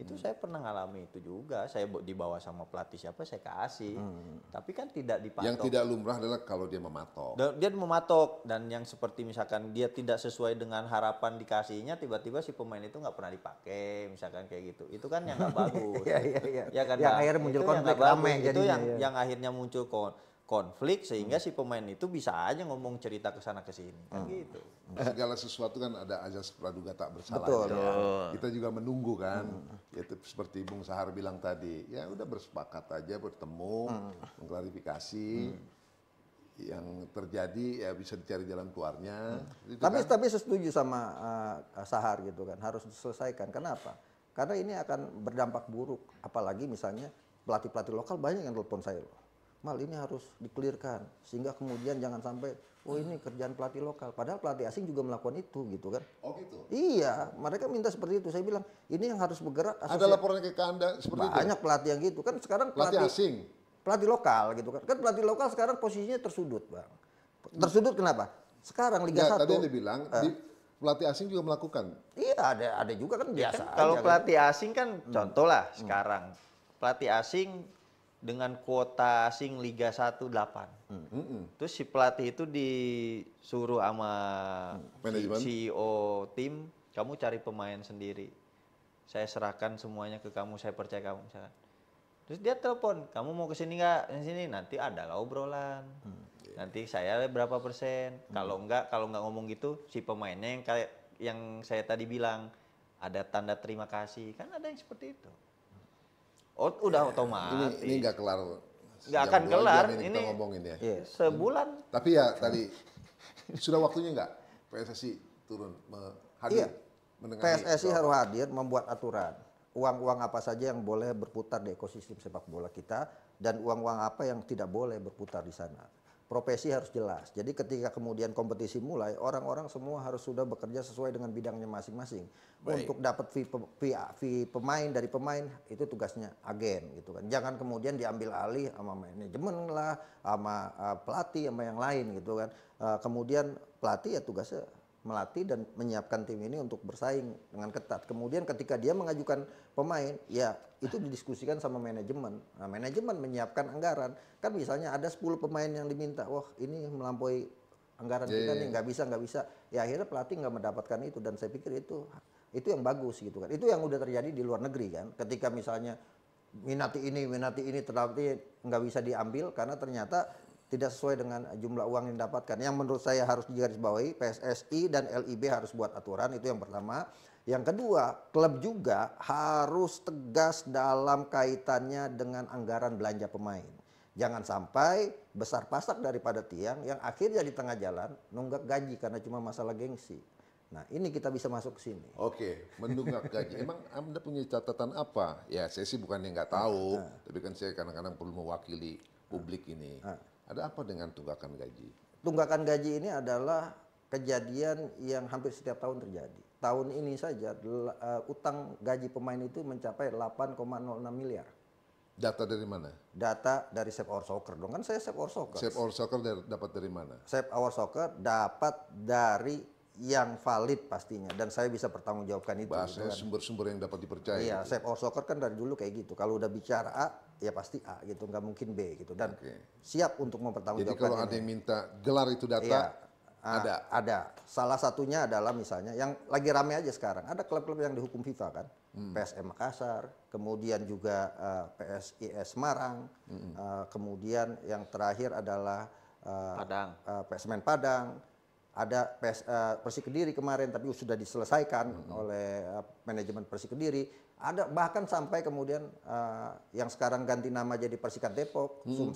Itu saya pernah ngalami itu juga. Saya dibawa sama pelatih siapa saya kasih. Tapi kan tidak dipatok. Yang tidak lumrah adalah kalau dia mematok. Dia mematok, dan yang seperti misalkan dia tidak sesuai dengan harapan dikasihnya, tiba-tiba si pemain itu nggak pernah dipakai, misalkan kayak gitu. Itu kan yang nggak bagus. Iya. Ya kan, Yang Bang? akhirnya muncul Itu yang konflik nggak bagus. rame Itu jadinya, yang akhirnya muncul konflik sehingga si pemain itu bisa aja ngomong cerita ke sana ke sini kan gitu. Segala sesuatu kan ada azas praduga tak bersalah. Betul. Ya. Kita juga menunggu kan. Ya, seperti Bung Sahar bilang tadi, ya udah bersepakat aja bertemu, mengklarifikasi yang terjadi, ya bisa dicari jalan keluarnya. Itu Tapi kan. saya setuju sama Sahar gitu kan, harus diselesaikan. Kenapa? Karena ini akan berdampak buruk. Apalagi misalnya pelatih-pelatih lokal banyak yang telepon saya loh. Mal, ini harus dikelirkan sehingga kemudian jangan sampai oh ini kerjaan pelatih lokal. Padahal pelatih asing juga melakukan itu gitu kan. Oh gitu. Iya, mereka minta seperti itu. Saya bilang ini yang harus bergerak. Ada laporan ke Anda seperti itu? Banyak pelatih yang gitu kan sekarang Pelatih asing? pelatih lokal gitu kan. Kan pelatih lokal sekarang posisinya tersudut, Bang. Tersudut kenapa? Sekarang Liga 1. Tadi yang dibilang pelatih asing juga melakukan. Iya, ada juga kan Ya biasa kan, kalau aja, pelatih asing kan contoh lah sekarang. Pelatih asing dengan kuota asing Liga 1 8. Terus si pelatih itu disuruh sama Manajemen. CEO tim, kamu cari pemain sendiri. Saya serahkan semuanya ke kamu, saya percaya kamu misalkan. Terus dia telepon, kamu mau ke sini nggak? Ke sini nanti adalah obrolan. Nanti saya berapa persen. Kalau nggak ngomong gitu, si pemainnya yang kayak yang saya tadi bilang ada tanda terima kasih. Kan ada yang seperti itu. Oh, udah otomatis. Ini nggak kelar. Nggak akan sejam 2 kelar. jam ini Ini kita ngomongin ya. sebulan. Tapi ya tadi sudah waktunya nggak PSSI turun hadir Iya. menengahi PSSI soal- harus hadir membuat aturan. Uang-uang apa saja yang boleh berputar di ekosistem sepak bola kita dan uang-uang apa yang tidak boleh berputar di sana. Profesi harus jelas. Jadi ketika kemudian kompetisi mulai, orang-orang semua harus sudah bekerja sesuai dengan bidangnya masing-masing. Baik. Untuk dapat fee pemain dari pemain itu tugasnya agen gitu kan. Jangan kemudian diambil alih sama manajemen lah, sama pelatih, sama yang lain gitu kan. Kemudian pelatih ya tugasnya melatih dan menyiapkan tim ini untuk bersaing dengan ketat. Kemudian ketika dia mengajukan pemain, ya itu didiskusikan sama manajemen. Nah, manajemen menyiapkan anggaran. Kan misalnya ada 10 pemain yang diminta, wah ini melampaui anggaran kita nih, nggak bisa. Ya akhirnya pelatih nggak mendapatkan itu dan saya pikir itu yang bagus gitu kan. Itu yang udah terjadi di luar negeri kan. Ketika misalnya minati ini tetapi nggak bisa diambil karena ternyata tidak sesuai dengan jumlah uang yang didapatkan. Yang menurut saya harus digarisbawahi, PSSI dan LIB harus buat aturan, itu yang pertama. Yang kedua, klub juga harus tegas dalam kaitannya dengan anggaran belanja pemain. Jangan sampai besar pasak daripada tiang yang akhirnya di tengah jalan nunggak gaji karena cuma masalah gengsi. Nah ini kita bisa masuk ke sini. Oke, menunggak gaji. Emang Anda punya catatan apa? Ya saya sih bukannya nggak tahu, tapi kan saya kadang-kadang perlu mewakili publik ini. Ada apa dengan tunggakan gaji? Tunggakan gaji ini adalah kejadian yang hampir setiap tahun terjadi. Tahun ini saja utang gaji pemain itu mencapai 8,06 miliar. Data dari mana? Data dari Save Our Soccer dong, kan saya Save Our Soccer. Save Our Soccer dapat dari mana? Save Our Soccer dapat dari yang valid pastinya dan saya bisa pertanggungjawabkan itu. Bahasanya gitu kan. sumber-sumber yang dapat dipercaya. Iya, gitu. Save Our Soccer kan dari dulu kayak gitu. Kalau udah bicara A, ya pasti A gitu, nggak mungkin B gitu. Dan siap untuk Jadi mempertanggungjawabkan. kalau ada yang minta gelar itu data, Iya, ada. Ada. Salah satunya adalah misalnya yang lagi rame aja sekarang. Ada klub-klub yang dihukum FIFA kan. PSM Makassar, kemudian juga PSIS Semarang, kemudian yang terakhir adalah PSMN Padang. Ada Persik Kediri kemarin tapi sudah diselesaikan oleh manajemen Persik Kediri. Ada bahkan sampai kemudian yang sekarang ganti nama jadi Persikat Depok, Sumut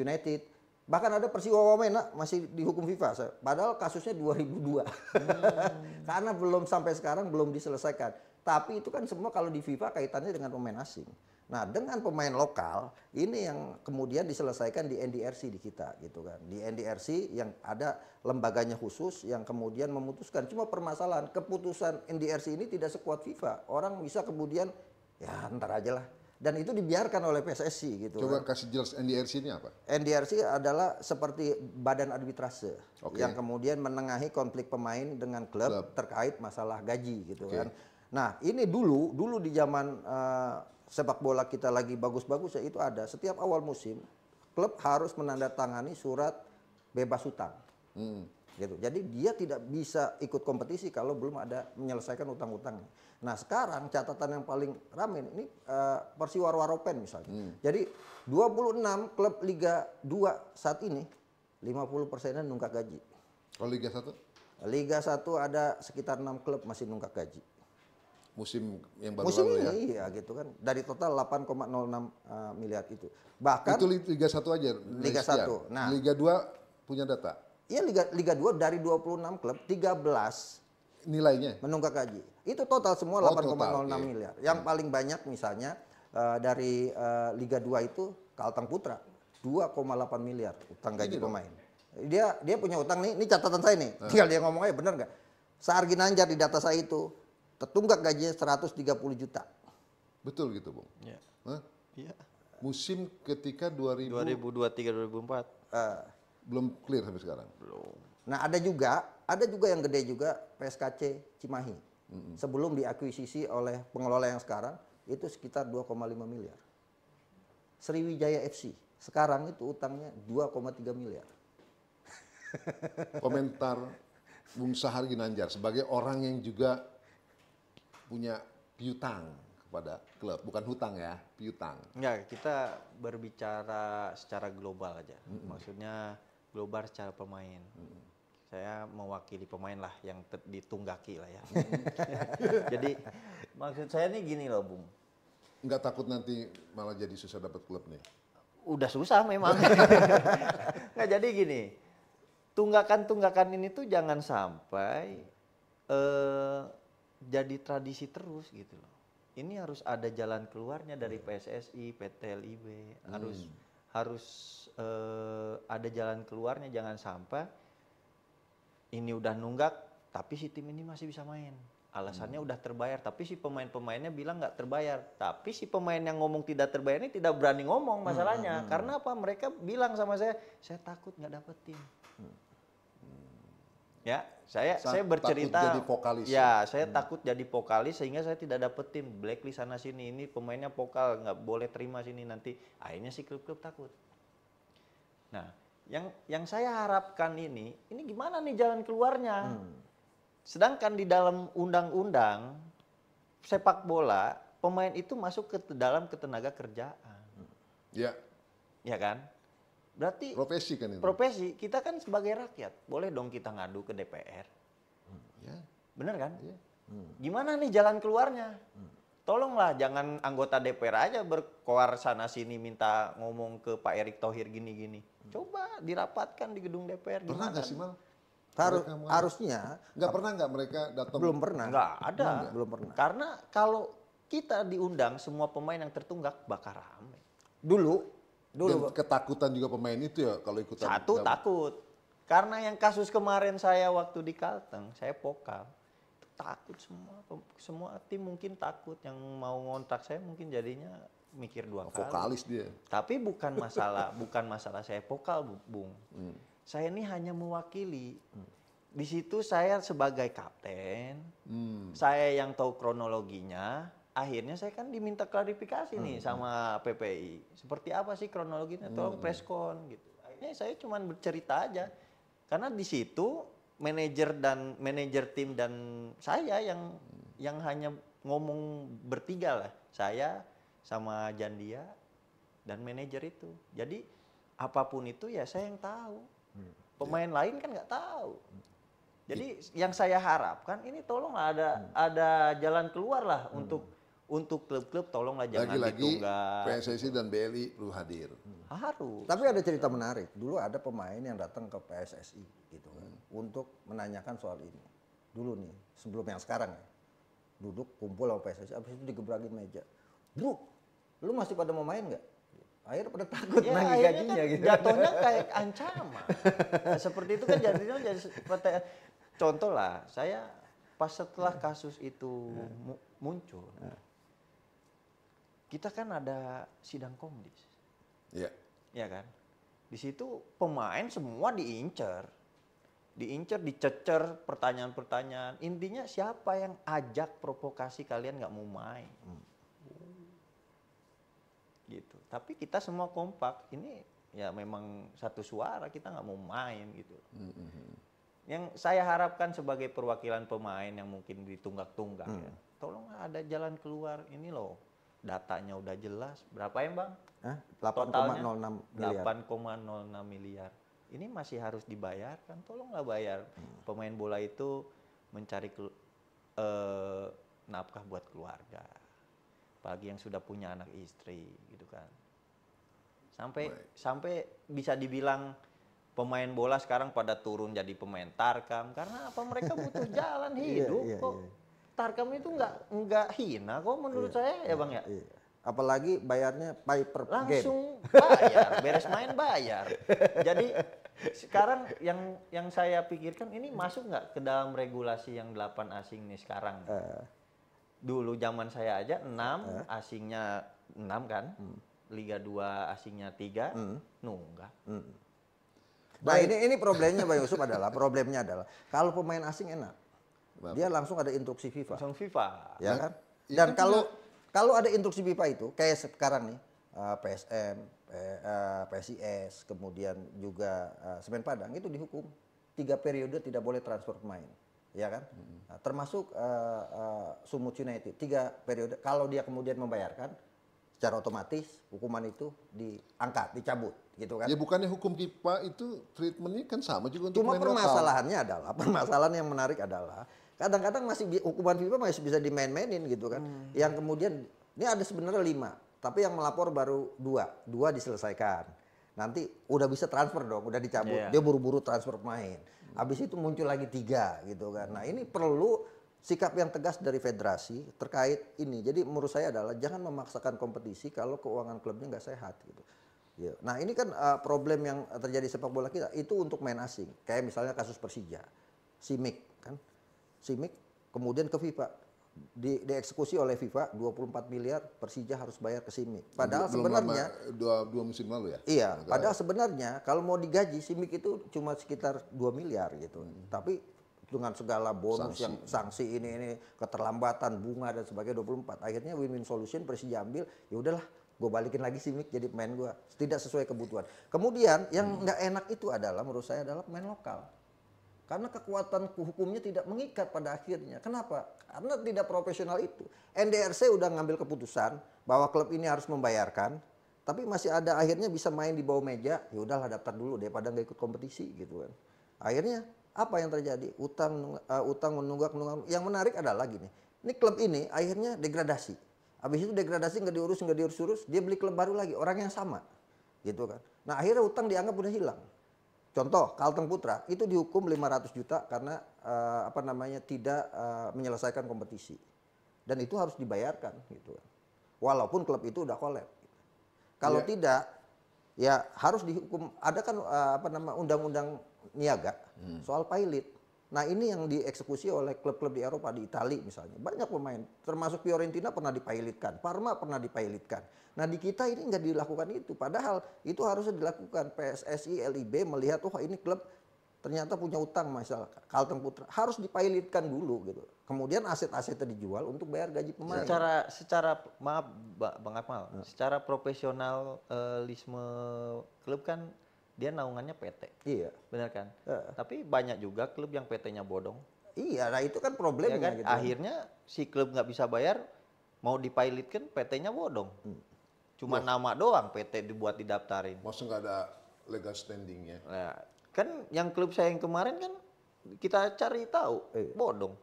United. Bahkan ada Persiwa Wamena masih dihukum FIFA. Padahal kasusnya 2002. Karena belum sampai sekarang belum diselesaikan. Tapi itu kan semua kalau di FIFA kaitannya dengan pemain asing. Nah, dengan pemain lokal ini yang kemudian diselesaikan di NDRC di kita gitu kan. Di NDRC yang ada lembaganya khusus yang kemudian memutuskan. Cuma permasalahan keputusan NDRC ini tidak sekuat FIFA. Orang bisa kemudian ya ntar aja lah. Dan itu dibiarkan oleh PSSI gitu. Coba kasih jelas NDRC ini apa? NDRC adalah seperti badan arbitrase yang kemudian menengahi konflik pemain dengan klub terkait masalah gaji gitu kan. Nah, ini dulu di zaman sepak bola kita lagi bagus-bagus ya, itu ada setiap awal musim klub harus menandatangani surat bebas hutang. Gitu. Jadi dia tidak bisa ikut kompetisi kalau belum ada menyelesaikan utang-utangnya. Nah, sekarang catatan yang paling rame ini Persiwa Waropen misalnya. Jadi 26 klub Liga 2 saat ini 50%-nya nunggak gaji. Kalau Liga 1? Liga 1 ada sekitar 6 klub masih nunggak gaji. Musim yang baru Musim lalu ya? ini iya gitu kan. Dari total 8,06 miliar itu. Bahkan Itu Liga 1 aja? Liga 1. Nah, Liga 2 punya data? iya Liga 2 dari 26 klub 13 Nilainya? menunggak gaji. Itu total semua Oh, 8,06 total, oke. miliar. Yang paling banyak misalnya dari Liga 2 itu Kalteng Putra 2,8 miliar utang gaji pemain. Dia punya utang nih, ini catatan saya nih. Tinggal dia ngomong aja bener nggak? Saar Ginanjar di data saya itu tertunggak gajinya 130 juta. Betul gitu, Bung? Iya. Hah? Iya. Musim ketika 2023 2024 belum clear sampai sekarang? belum. Nah ada juga yang gede juga PSKC Cimahi. Sebelum diakuisisi oleh pengelola yang sekarang itu sekitar 2,5 miliar. Sriwijaya FC sekarang itu utangnya 2,3 miliar. Komentar Bung Sahar Ginanjar sebagai orang yang juga punya piutang kepada klub, bukan hutang ya, piutang. Enggak, kita berbicara secara global aja. Maksudnya global secara pemain. Saya mewakili pemain lah yang ditunggaki lah ya. Jadi maksud saya nih gini loh, Bung. Nggak takut nanti malah jadi susah dapat klub nih? Udah susah memang. Nggak, jadi gini. Tunggakan-tunggakan ini tuh jangan sampai jadi tradisi terus gitu loh. Ini harus ada jalan keluarnya dari PSSI, PT LIB, harus ada jalan keluarnya, jangan sampai ini udah nunggak tapi si tim ini masih bisa main. Alasannya udah terbayar tapi si pemain-pemainnya bilang nggak terbayar. Tapi si pemain yang ngomong tidak terbayar ini tidak berani ngomong masalahnya. Karena apa? Mereka bilang sama saya takut nggak dapet tim. Ya, saya bercerita. Takut jadi vokalis. Ya, saya takut jadi vokalis sehingga saya tidak dapet tim. Blacklist sana sini, ini pemainnya vokal, nggak boleh terima sini nanti. Akhirnya si klub-klub takut. Nah, yang saya harapkan ini gimana nih jalan keluarnya? Sedangkan di dalam undang-undang sepak bola, pemain itu masuk ke dalam ketenaga kerjaan. Ya. Ya kan? Berarti Profesi kan itu. profesi, kita kan sebagai rakyat, boleh dong kita ngadu ke DPR. Ya. Bener kan? Ya. Gimana nih jalan keluarnya? Tolonglah jangan anggota DPR aja berkoar sana sini minta ngomong ke Pak Erick Thohir gini-gini. Coba dirapatkan di gedung DPR. Pernah gimana? nggak sih, Mal? Harusnya Nggak pernah nggak mereka datang? belum pernah. Nggak ada. Belum pernah. Karena kalau kita diundang semua pemain yang tertunggak bakal rame. Dulu Dan ketakutan juga pemain itu ya kalau ikutan. Satu takut. Karena yang kasus kemarin saya waktu di Kalteng, saya vokal. Itu takut semua tim mungkin takut, yang mau ngontrak saya mungkin jadinya mikir dua kali. Vokalis dia. Tapi bukan masalah saya vokal, Bung. Saya ini hanya mewakili. Di situ saya sebagai kapten, saya yang tahu kronologinya. Akhirnya saya kan diminta klarifikasi nih sama PPI. Seperti apa sih kronologinya? Tolong preskon gitu. Akhirnya saya cuma bercerita aja. Karena di situ manajer tim dan saya yang hanya ngomong bertiga lah. Saya sama Jandia dan manajer itu. Jadi apapun itu ya saya yang tahu. Pemain lain kan nggak tahu. Jadi yang saya harapkan ini tolonglah ada jalan keluar lah untuk klub-klub, tolonglah jangan Lagi-lagi ditunggak. PSSI dan BLI perlu hadir. Harus. Tapi ada cerita menarik. Dulu ada pemain yang datang ke PSSI gitu kan, untuk menanyakan soal ini. Dulu nih, sebelum yang sekarang ya. Duduk kumpul sama PSSI, habis itu digebrakin meja. Bro, lu masih pada mau main nggak? Akhirnya pada takut Ya, nagih akhirnya gajinya kan gitu. jatuhnya kayak ancaman. Nah, seperti itu kan jadinya jadi seperti contoh lah. Saya pas setelah kasus itu muncul, kita kan ada sidang komdis. Ya. Ya kan? Di situ pemain semua diincer. diincer, dicecer pertanyaan-pertanyaan. Intinya siapa yang ajak provokasi kalian nggak mau main? Gitu. Tapi kita semua kompak. Ini ya memang satu suara, kita nggak mau main gitu. Yang saya harapkan sebagai perwakilan pemain yang mungkin ditunggak-tunggak ya, tolong ada jalan keluar. Ini loh, datanya udah jelas. Berapa ya Bang? 8,06 miliar. 8,06 miliar. Ini masih harus dibayarkan, tolonglah bayar. Pemain bola itu mencari nafkah buat keluarga. Apalagi yang sudah punya anak istri gitu kan. Sampai bisa dibilang pemain bola sekarang pada turun jadi pemain tarkam karena apa, mereka butuh jalan hidup kok. Tarkam itu enggak hina kok menurut saya ya Bang ya. Apalagi bayarnya pay per game. Langsung bayar, beres main bayar. Jadi sekarang yang saya pikirkan ini masuk nggak ke dalam regulasi yang 8 asing nih sekarang. Dulu zaman saya aja 6, asingnya 6 kan. Liga 2 asingnya 3, nunggak. Nah ini problemnya Bang Yusuf adalah kalau pemain asing enak, dia langsung ada instruksi FIFA. Langsung FIFA. Ya kan? Dan kalau ada instruksi FIFA itu kayak sekarang nih PSM, PSIS, kemudian juga Semen Padang itu dihukum 3 periode tidak boleh transfer pemain, ya kan? Nah, termasuk Sumut United 3 periode kalau dia kemudian membayarkan secara otomatis hukuman itu diangkat, dicabut, gitu kan? Ya bukannya hukum FIFA itu treatmentnya kan sama juga untuk Cuma pemain lokal. permasalahan yang menarik adalah kadang-kadang hukuman FIFA masih bisa dimain-mainin gitu kan. Yang kemudian ini ada sebenarnya 5, tapi yang melapor baru 2 diselesaikan. Nanti udah bisa transfer dong, udah dicabut, dia buru-buru transfer pemain. Habis itu muncul lagi 3 gitu kan. Nah ini perlu sikap yang tegas dari federasi terkait ini. Jadi menurut saya adalah jangan memaksakan kompetisi kalau keuangan klubnya nggak sehat gitu. Ya. Nah ini kan problem yang terjadi sepak bola kita itu untuk main asing. Kayak misalnya kasus Persija, Simic kan, Simic kemudian ke FIFA dieksekusi oleh FIFA 24 miliar Persija harus bayar ke Simic. Padahal sebenarnya dua musim lalu ya. Iya, padahal sebenarnya kalau mau digaji Simic itu cuma sekitar 2 miliar gitu. Tapi dengan segala bonus yang sanksi ini keterlambatan bunga dan sebagainya 24, akhirnya win-win solution Persija ambil, ya udahlah gue balikin lagi Simic jadi pemain gue, tidak sesuai kebutuhan. Kemudian yang nggak enak itu adalah menurut saya adalah pemain lokal, karena kekuatan hukumnya tidak mengikat pada akhirnya. Kenapa? Karena tidak profesional itu. NDRC udah ngambil keputusan bahwa klub ini harus membayarkan, tapi masih ada akhirnya bisa main di bawah meja, ya udahlah daftar dulu daripada nggak ikut kompetisi gitu kan. Akhirnya apa yang terjadi? Utang menunggak. Yang menarik adalah gini, ini klub ini akhirnya degradasi. Habis itu degradasi nggak diurus, dia beli klub baru lagi, orang yang sama, gitu kan. Nah akhirnya utang dianggap udah hilang. Contoh, Kalteng Putra itu dihukum 500 juta karena tidak menyelesaikan kompetisi. Dan itu harus dibayarkan, gitu kan. Walaupun klub itu udah kolab. Kalau tidak, ya harus dihukum. Ada kan undang-undang niaga soal pilot. Nah ini yang dieksekusi oleh klub-klub di Eropa, di Italia misalnya. Banyak pemain, termasuk Fiorentina pernah dipilotkan, Parma pernah dipilotkan. Nah di kita ini nggak dilakukan itu. Padahal itu harusnya dilakukan. PSSI, LIB melihat, oh ini klub ternyata punya utang, misalnya Kalteng Putra. Harus dipilotkan dulu gitu. Kemudian aset-asetnya dijual untuk bayar gaji pemain. Secara maaf Bang Akmal, secara profesionalisme klub kan dia naungannya PT. Iya. Benar kan? Tapi banyak juga klub yang PT-nya bodong. Iya, nah itu kan problemnya. Ya kan? Gitu. Akhirnya si klub nggak bisa bayar, mau dipilotkan PT-nya bodong. Cuma nama doang PT dibuat didaftarin. Masa nggak ada legal standingnya? Nah, kan yang klub saya yang kemarin kan kita cari tahu, bodong.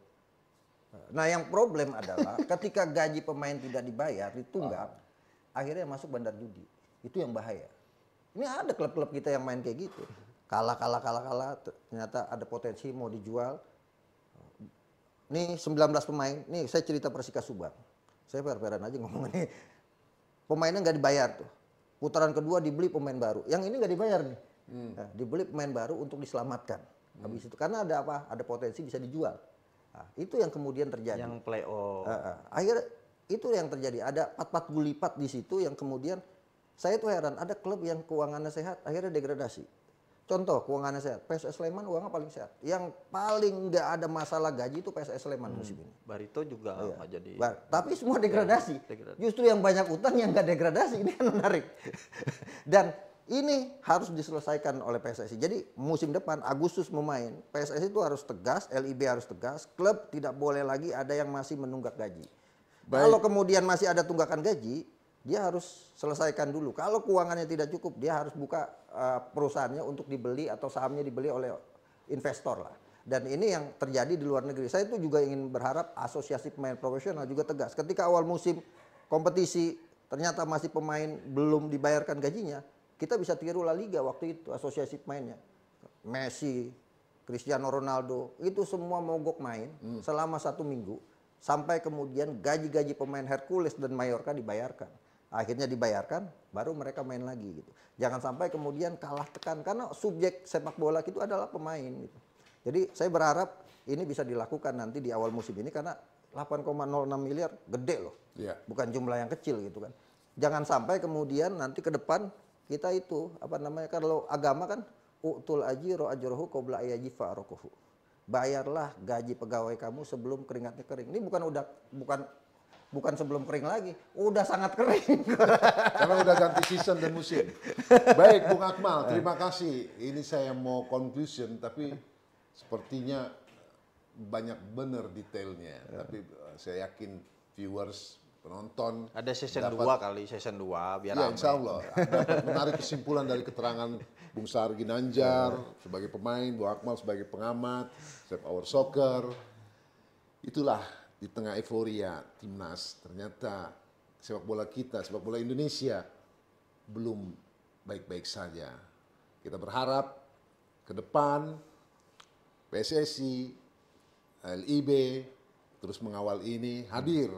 Nah yang problem adalah ketika gaji pemain tidak dibayar, ditunggak, akhirnya masuk bandar judi. Itu yang bahaya. Ini ada klub-klub kita yang main kayak gitu. Kalah, ternyata ada potensi mau dijual. Nih 19 pemain, nih saya cerita Persika Subang. Saya fair-fairan aja ngomong ini. Pemainnya nggak dibayar tuh. Putaran kedua dibeli pemain baru. Yang ini nggak dibayar nih. Nah, dibeli pemain baru untuk diselamatkan. Habis itu karena ada apa? Ada potensi bisa dijual. Nah, itu yang kemudian terjadi. Yang playoff. Akhirnya itu yang terjadi. Ada 4 gulipat di situ yang kemudian saya tuh heran, ada klub yang keuangannya sehat, akhirnya degradasi. Contoh keuangannya sehat, PSS Sleman uangnya paling sehat. Yang paling nggak ada masalah gaji itu PSS Sleman musim ini. Barito juga nggak jadi. Tapi semua degradasi. degradasi. Justru yang banyak utang yang nggak degradasi, ini kan menarik. Dan ini harus diselesaikan oleh PSSI. Jadi musim depan Agustus memain, PSSI itu harus tegas, LIB harus tegas, klub tidak boleh lagi ada yang masih menunggak gaji. Kalau kemudian masih ada tunggakan gaji, dia harus selesaikan dulu. Kalau keuangannya tidak cukup, dia harus buka perusahaannya untuk dibeli atau sahamnya dibeli oleh investor lah. Dan ini yang terjadi di luar negeri. Saya itu juga ingin berharap asosiasi pemain profesional juga tegas. Ketika awal musim kompetisi ternyata masih pemain belum dibayarkan gajinya, kita bisa tiru La Liga waktu itu asosiasi pemainnya. Messi, Cristiano Ronaldo, itu semua mogok main selama 1 minggu. Sampai kemudian gaji-gaji pemain Hercules dan Mallorca dibayarkan. Akhirnya dibayarkan, baru mereka main lagi gitu. Jangan sampai kemudian kalah tekan, karena subjek sepak bola itu adalah pemain gitu. Jadi saya berharap ini bisa dilakukan nanti di awal musim ini, karena 8,06 miliar gede loh. Bukan jumlah yang kecil gitu kan. Jangan sampai kemudian nanti ke depan kita itu, kalau agama kan, u'tul ajiro ajrohu qabla ayajifa arokohu. Bayarlah gaji pegawai kamu sebelum keringatnya kering. Ini bukan sebelum kering lagi, udah sangat kering. Karena udah ganti season dan musim. Baik, Bung Akmal, terima kasih. Ini saya mau conclusion, tapi sepertinya banyak benar detailnya. Tapi saya yakin viewers, penonton Ada season 2 kali, season 2 biar ya, ramai. insya Allah dapat menarik kesimpulan dari keterangan Bung Sahar Ginanjar sebagai pemain, Bung Akmal sebagai pengamat, Save Our Soccer. Itulah di tengah euforia timnas, ternyata sepak bola kita, sepak bola Indonesia belum baik-baik saja. Kita berharap ke depan PSSI, LIB terus mengawal ini, hadir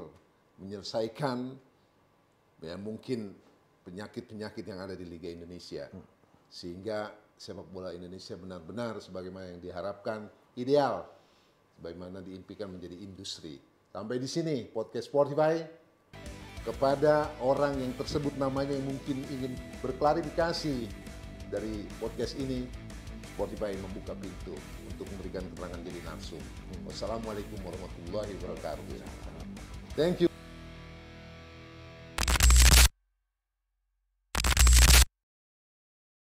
menyelesaikan ya mungkin penyakit-penyakit yang ada di Liga Indonesia, sehingga sepak bola Indonesia benar-benar sebagaimana yang diharapkan, ideal, sebagaimana diimpikan menjadi industri. Sampai di sini podcast Sportify. Kepada orang yang tersebut namanya yang mungkin ingin berklarifikasi dari podcast ini, Sportify membuka pintu untuk memberikan keterangan jadi langsung. Wassalamualaikum warahmatullahi wabarakatuh. Thank you.